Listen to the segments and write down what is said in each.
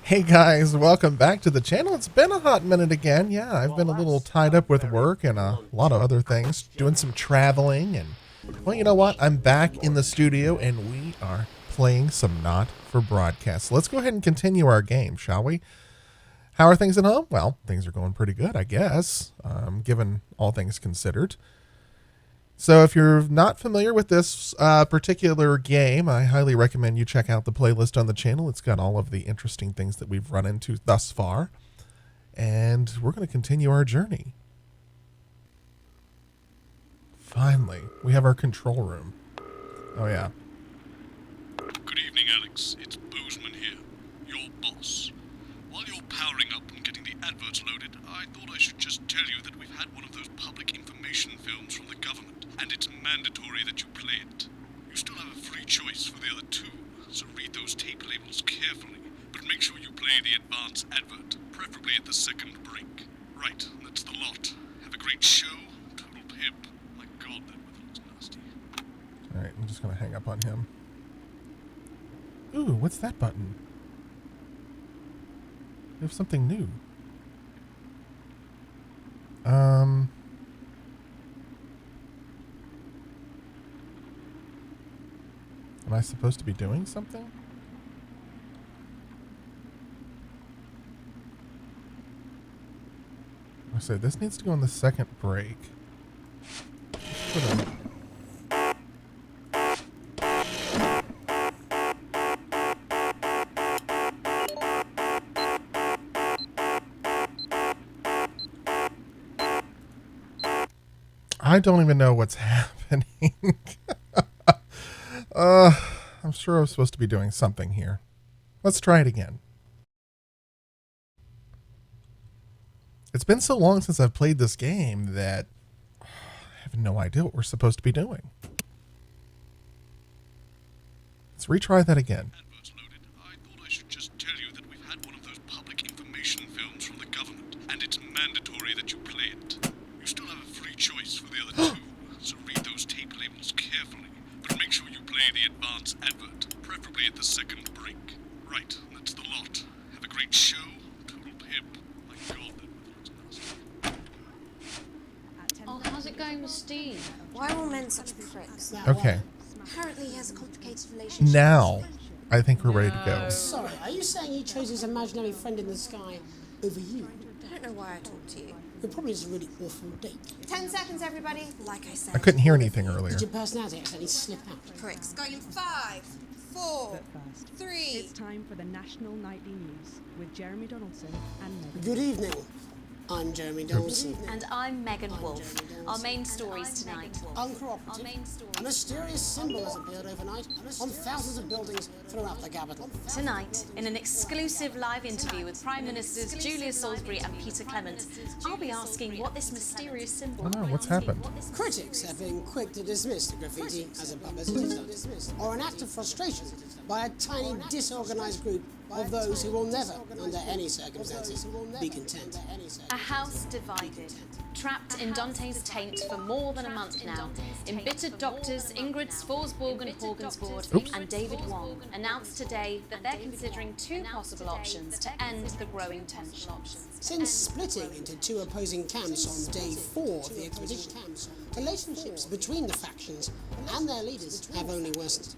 Hey guys, welcome back to the channel. It's been a hot minute again. Yeah, I've been a little tied up with work and a lot of other things, doing some traveling, and well, you know what? I'm back in the studio and we are playing some Not for Broadcast. Let's go ahead and continue our game, shall we? How are things at home? Well, things are going pretty good, I guess, given all things considered. So if you're not familiar with this particular game, I highly recommend you check out the playlist on the channel. It's got all of the interesting things that we've run into thus far. And we're going to continue our journey. Finally, we have our control room. Oh, yeah. Good evening, Alex. It's Boozman here, your boss. While you're powering up and getting the adverts loaded, I thought I should just tell you that we've had one of those public information films from the government, and it's mandatory that you play it. You still have a free choice for the other two, so read those tape labels carefully, but make sure you play the advance advert, preferably at the second break. Right, that's the lot. Have a great show. Total pimp. My God, that weather looks nasty. All right, I'm just going to hang up on him. Ooh, what's that button? We have something new. Am I supposed to be doing something? I say this needs to go on the second break. Put a I don't even know what's happening. I'm sure I'm supposed to be doing something here. Let's try it again. It's been so long since I've played this game that I have no idea what we're supposed to be doing. Let's retry that again. Adverts loaded. I thought I should just tell you that we've had one of those public information films from the government, and it's mandatory that you play it. You still have a free choice for the other two, so read those tape labels carefully, but make sure you play the advance advert, preferably at the second break. Right, that's the lot. Have a great show. Total pimp. My God, that weather looks nasty. Oh, how's it going with Steve? Why are all men such pricks? Okay, Apparently he has a complicated relationship. now I think we're ready to go. Sorry, are you saying he chose his imaginary friend in the sky over you? I don't know why I talked to you. It probably is a really awful date. 10 seconds, everybody. Like I said. I couldn't hear anything earlier. Did your personality accidentally slip out? Pricks. Going in 5, 4, But first, 3. it's time for the National Nightly News with Jeremy Donaldson and Megan. Good evening. I'm Jeremy Donaldson. And I'm Megan Wolf. Our main stories tonight. Uncooperative. A mysterious symbol has appeared overnight on thousands of buildings throughout the capital. Tonight, in an exclusive live interview with Prime Ministers Julia Salisbury and Peter Clement, I'll be asking what this mysterious symbol Oh, what's happened? Critics have been quick to dismiss the graffiti as a publicity stunt, or an act of frustration by a tiny, disorganized group of those who will never, under any circumstances, be content. A house divided. Trapped in Dante's taint for more than a month now, embittered doctors Ingrid Sforsborg and Horgensvoord and David Wong announced today that they're considering two possible options to end the growing tension. Since splitting into two opposing camps on day 4 of the expedition, relationships between the factions and their leaders have only worsened.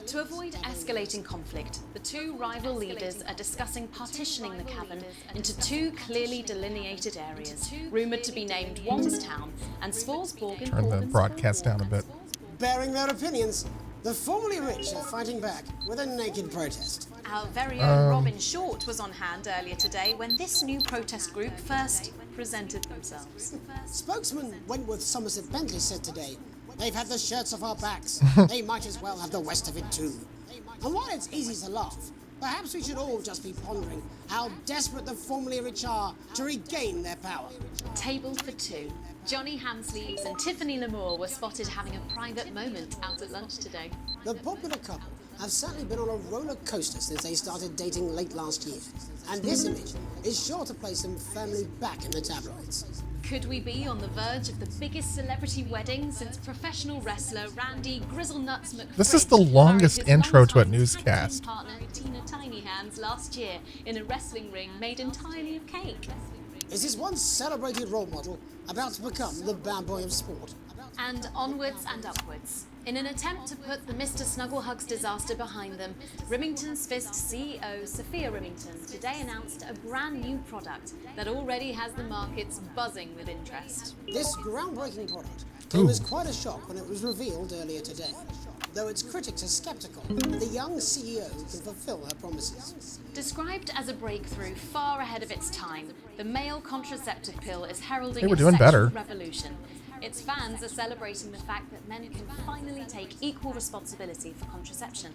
To avoid escalating conflict, the two rival leaders are discussing partitioning the cavern into two clearly delineated areas, rumoured to be named Wongstown and Sforsborg and Turn the broadcast down a bit. Bearing their opinions, the formerly rich are fighting back with a naked protest. Our very own Robin Short was on hand earlier today when this new protest group first presented themselves. Spokesman Wentworth Somerset Bentley said today, "They've had the shirts off our backs. They might as well have the rest of it too." And while it's easy to laugh, perhaps we should all just be pondering how desperate the formerly rich are to regain their power. Table for two. Johnny Hamsleeves and Tiffany Lamour were spotted having a private moment out at lunch today. The popular couple have certainly been on a roller coaster since they started dating late last year. And this image is sure to place them firmly back in the tabloids. Could we be on the verge of the biggest celebrity wedding since professional wrestler Randy Grizzlenuts McFridge This is the longest married his intro to a longtime newscast. tag team partner Tina Tiny Hands last year in a wrestling ring made entirely of cake? Is this once celebrated role model about to become the bad boy of sport? And onwards and upwards. In an attempt to put the Mr. Snugglehugs disaster behind them, Remington's Fist CEO Sophia Remington today announced a brand new product that already has the markets buzzing with interest. This groundbreaking product came as quite a shock when it was revealed earlier today, though its critics are skeptical that the young CEO can fulfill her promises. Described as a breakthrough far ahead of its time, the male contraceptive pill is heralding Hey, we're a doing sexual better. revolution. Its fans are celebrating the fact that men can finally take equal responsibility for contraception,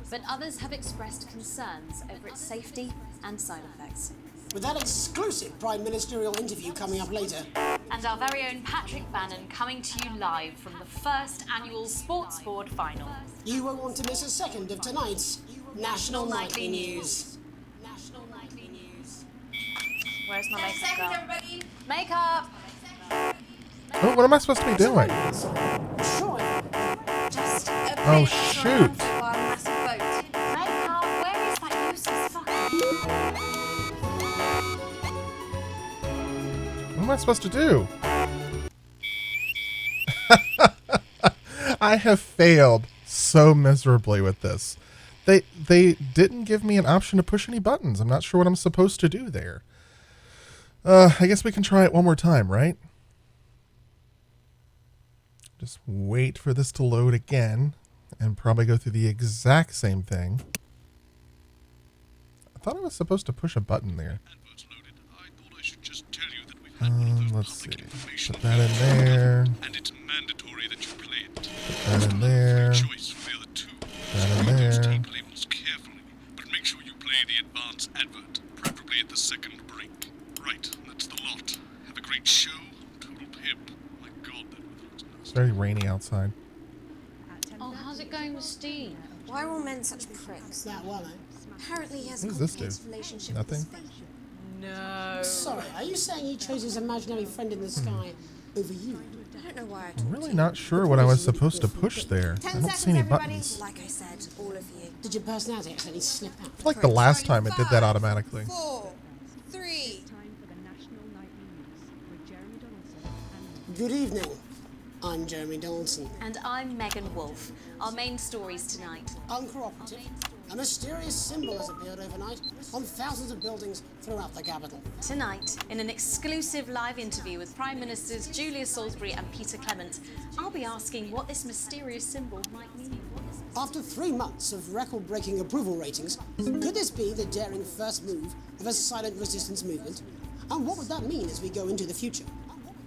but others have expressed concerns over its safety and side effects. With that exclusive prime ministerial interview coming up later, And our very own Patrick Bannon coming to you live from the first annual Sports Board final. you won't want to miss a second of tonight's National Nightly News. National Nightly News. Where's my 10 makeup seconds, girl? everybody. Makeup! Oh, what am I supposed to be doing? Sure. Just a Oh, bit shoot. for our massive vote. Makeup, where is that useless fucking... What am I supposed to do? I have failed so miserably with this. They didn't give me an option to push any buttons. I'm not sure what I'm supposed to do there. I guess we can try it one more time, right? Just wait for this to load again and probably go through the exact same thing. I thought I was supposed to push a button there. Adverts loaded. I thought I should just tell you that we've had one of those Let's public see. information Put that in there. and it's mandatory that you play it. Put that in there. Choice for the other two. That in Read those there. tape labels carefully, but make sure you play the advance advert, preferably at the second break. Right, that's the lot. Have a great show. Total pimp. My God, that weather looks It's nasty. very rainy outside. Oh, how's it going with Steve? Why are all men such pricks? That well, eh? Apparently he has a What does this complicated do? relationship Nothing? with his fate. No. Sorry, are you saying he chose his imaginary friend in the sky over you? I don't know why I I'm talked really to you. not sure what I was supposed to push there. 10 I don't seconds, see any everybody. buttons. Like I said, all of you. Did your personality accidentally slip out? I feel like the last time it did that automatically. 4, 3. Time for the National Nightly News with Jeremy Donaldson and Good evening. I'm Jeremy Donaldson. And I'm Megan Wolf. Our main stories tonight. Uncooperative. A mysterious symbol has appeared overnight on thousands of buildings throughout the capital. Tonight, in an exclusive live interview with Prime Ministers Julia Salisbury and Peter Clement, I'll be asking what this mysterious symbol might mean. After 3 months of record-breaking approval ratings, could this be the daring first move of a silent resistance movement? And what would that mean as we go into the future?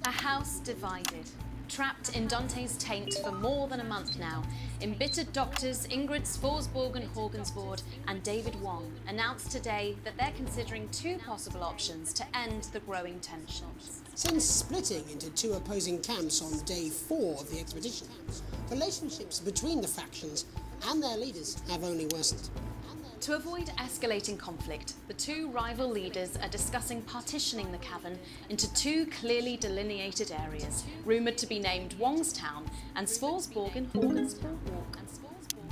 A house divided. Trapped in Dante's taint for more than a month now, embittered doctors Ingrid Sforsborg and Horgensvoord and David Wong announced today that they're considering two possible options to end the growing tensions. Since splitting into two opposing camps on day 4 of the expedition, relationships between the factions and their leaders have only worsened. To avoid escalating conflict, the two rival leaders are discussing partitioning the cavern into two clearly delineated areas, rumoured to be named Wongstown and Sforsborg and Horgensvoord.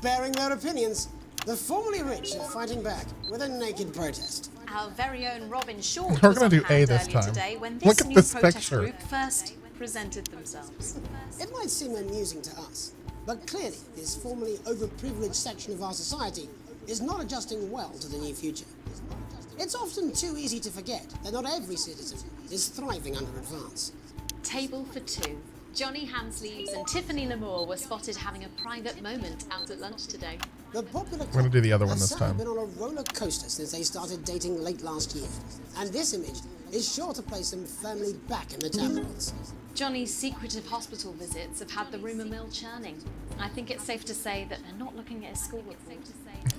Bearing their opinions, the formerly rich are fighting back with a naked protest. Our very own Robin Short We're was gonna on do A hand this earlier time. today when Look this at new this protest picture. group first presented themselves. It might seem amusing to us, but clearly this formerly overprivileged section of our society is not adjusting well to the new future. It's often too easy to forget that not every citizen is thriving under advance. Table for two. Johnny Hamsleeves and Tiffany Lamour were spotted having a private moment out at lunch today. The popular gonna do the other one has this certainly time. been on a roller coaster since they started dating late last year, and this image is sure to place them firmly back in the tabloids. Johnny's secretive hospital visits have had the rumour mill churning. I think it's safe to say that they're not looking at his school report.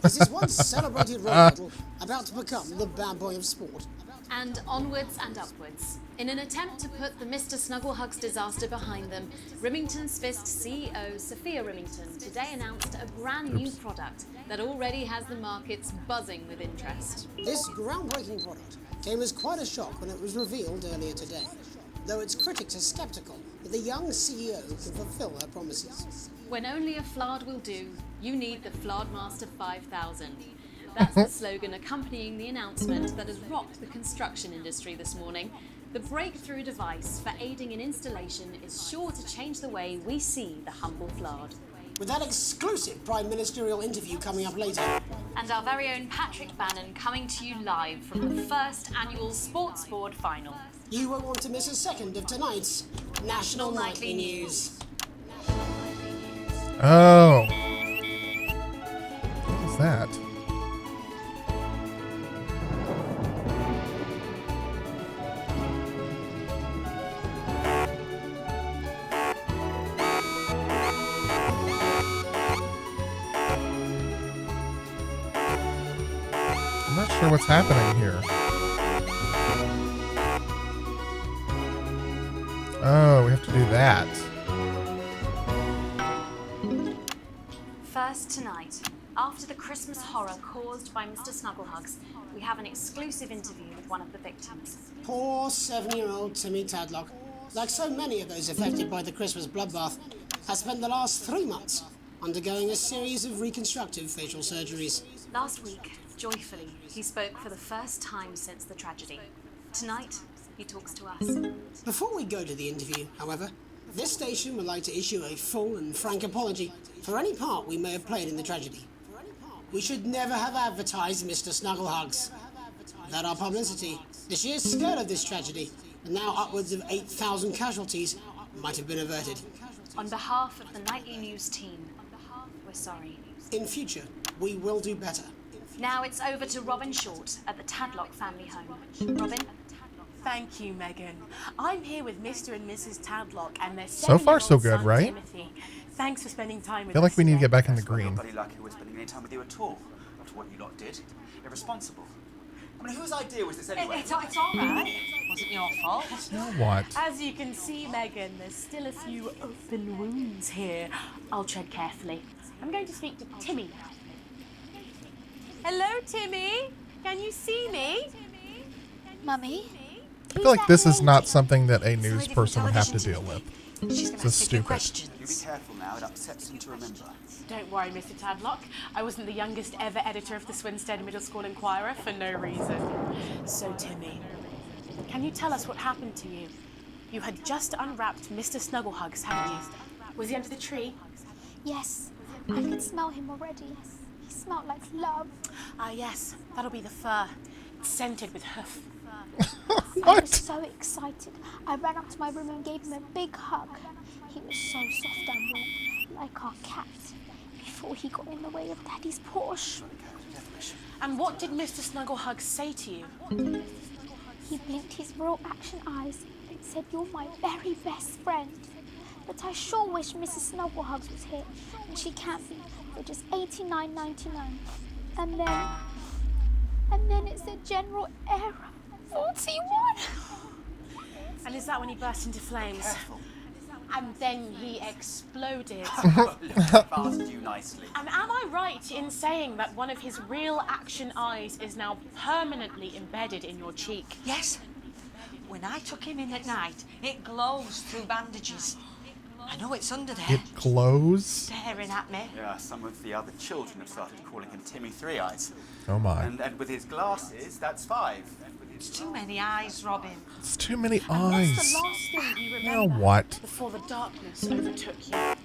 This is once celebrated role model about to become the bad boy of sport. And onwards and upwards. In an attempt to put the Mr. Snugglehugs disaster behind them, Rimington's Fist CEO Sophia Rimington today announced a brand new product that already has the markets buzzing with interest. This groundbreaking product came as quite a shock when it was revealed earlier today, though its critics are skeptical that the young CEO can fulfill her promises. When only a Flard will do, you need the Flardmaster 5000. That's the slogan accompanying the announcement that has rocked the construction industry this morning. The breakthrough device for aiding in installation is sure to change the way we see the humble Flard. With that exclusive Prime Ministerial interview coming up later. And our very own Patrick Bannon coming to you live from the first annual Sports Board final. You won't want to miss a second of tonight's National Nightly News. Oh. What was that? I'm not sure what's happening here. Oh, we have to do that. First tonight, after the Christmas horror caused by Mr. Snugglehugs, we have an exclusive interview with one of the victims. Poor 7-year-old Timmy Tadlock, like so many of those affected by the Christmas bloodbath, has spent the last 3 months undergoing a series of reconstructive facial surgeries. Last week, joyfully, he spoke for the first time since the tragedy. Tonight, he talks to us. Before we go to the interview, however, this station would like to issue a full and frank apology for any part we may have played in the tragedy. We should never have advertised Mr. Snugglehugs. Without our publicity, the sheer scale of this tragedy, and now upwards of 8,000 casualties, might have been averted. On behalf of the Nightly News team, we're sorry. In future, we will do better. Now it's over to Robin Short at the Tadlock family home. Robin? Thank you, Megan. I'm here with Mr. and Mrs. Tadlock and their So far, so 7-year-old good, son, right? Timothy. Thanks for spending time with I feel us like we need to today. get back in the green. Nobody lucky was spending any time with you at all after what you lot did. Irresponsible. I mean, whose idea was this anyway? It's all right. Wasn't your fault. Now what? As you can see, Megan, there's still a few open wounds here. I'll tread carefully. I'm going to speak to Timmy now. Hello, Timmy. Can you see me? Mummy? I feel like this is not something that a news person would have to deal with. She's This is stupid. You be careful now, it upsets them to remember. Don't worry, Mr. Tadlock. I wasn't the youngest ever editor of the Swinstead Middle School Inquirer for no reason. So, Timmy, can you tell us what happened to you? You had just unwrapped Mr. Snugglehugs, hadn't you? Was he under the tree? Yes, I can smell him already. He smelled like love. Ah, yes. That'll be the fur. It's scented with hoof. I was so excited. I ran up to my room and gave him a big hug. He was so soft and warm, like our cat, before he got in the way of Daddy's Porsche. And what did Mr. Snugglehugs say to you? He blinked his real action eyes and said, "You're my very best friend. But I sure wish Mrs. Snugglehugs was here, and she can't be, for just $89.99. And then it's a general error. 41. And is that when he burst into flames? And then he exploded. Passed you nicely. And am I right in saying that one of his real action eyes is now permanently embedded in your cheek? Yes. When I took him in at night, it glows through bandages. I know it's under there. It glows? Staring at me. Yeah, some of the other children have started calling him Timmy Three Eyes. Oh my. And with his glasses, that's 5. It's too many eyes, Robin. It's too many And eyes. that's the last thing you Now remember what? before the darkness overtook you.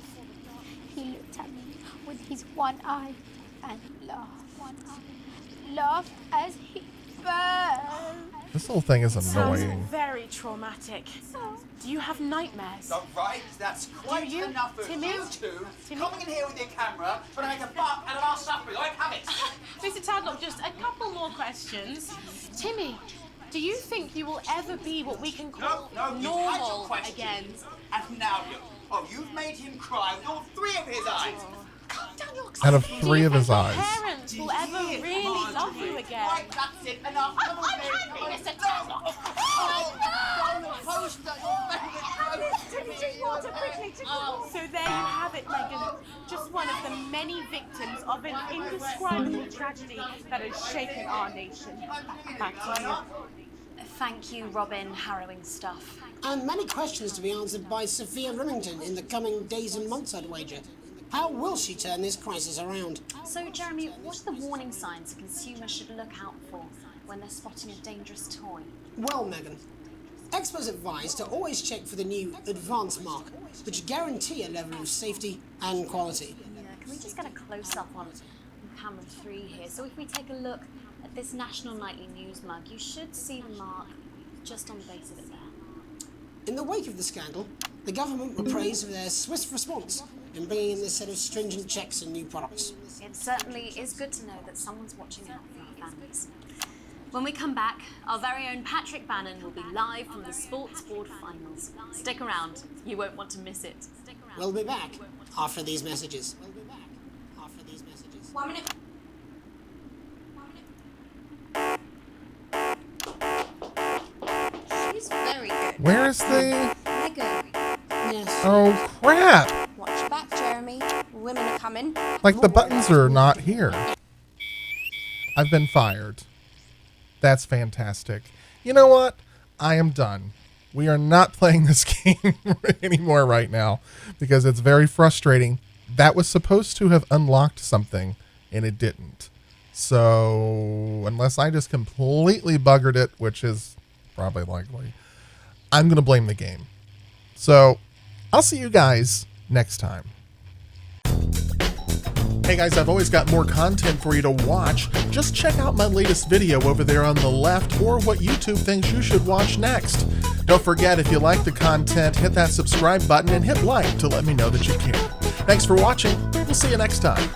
He looked at me with his one eye and laughed. Laughed as he burned. This whole thing is Sounds annoying. very traumatic. Do you have nightmares? Right, that's quite Do you, enough of Timmy? you two Timmy? coming in here with your camera, trying to make a buck out of our suffering. I have it. Mr. Tadlock, just a couple more questions. Timmy, do you think you will ever be what we can call No, you've had your normal questions. again? And now you've made him cry with all 3 of his eyes. Calm down, you're Out of excited. 3 of his Your eyes. parents will ever really love you again. Right, that's it. Enough. Come on, baby. I'm Mr. Tadlock. So there you have it, Megan. Just one of the many victims of an indescribable tragedy that has shaken our nation. Back to you. Thank you, Robin. Harrowing stuff. And many questions to be answered by Sophia Remington in the coming days and months, I'd wager. How will she turn this crisis around? So, Jeremy, what are the warning signs a consumer should look out for when they're spotting a dangerous toy? Well, Megan, experts advise to always check for the new Advanced mark, which guarantee a level of safety and quality. Yeah, can we just get a close-up on camera 3 here? So if we take a look at this National Nightly News mug, you should see the mark just on the base of it there. In the wake of the scandal, the government were praised for their swift response in bringing in this set of stringent checks and new products. It certainly is good to know that someone's watching out for our families. When we come back, our very own Patrick Bannon will be live from the Sports Board Finals. Stick around, you won't want to miss it. We'll be back after these messages. 1 minute. She's very good. Where is the... Megan. Yes. Oh, crap! Watch your back, Jeremy. Women are coming. Like, the buttons are not here. I've been fired. That's fantastic. You know what? I am done. We are not playing this game anymore right now because it's very frustrating. That was supposed to have unlocked something, and it didn't. So, unless I just completely buggered it, which is probably likely, I'm going to blame the game. So, I'll see you guys next time. Hey guys, I've always got more content for you to watch. Just check out my latest video over there on the left, or what YouTube thinks you should watch next. Don't forget, if you like the content, hit that subscribe button and hit like to let me know that you care. Thanks for watching. We'll see you next time.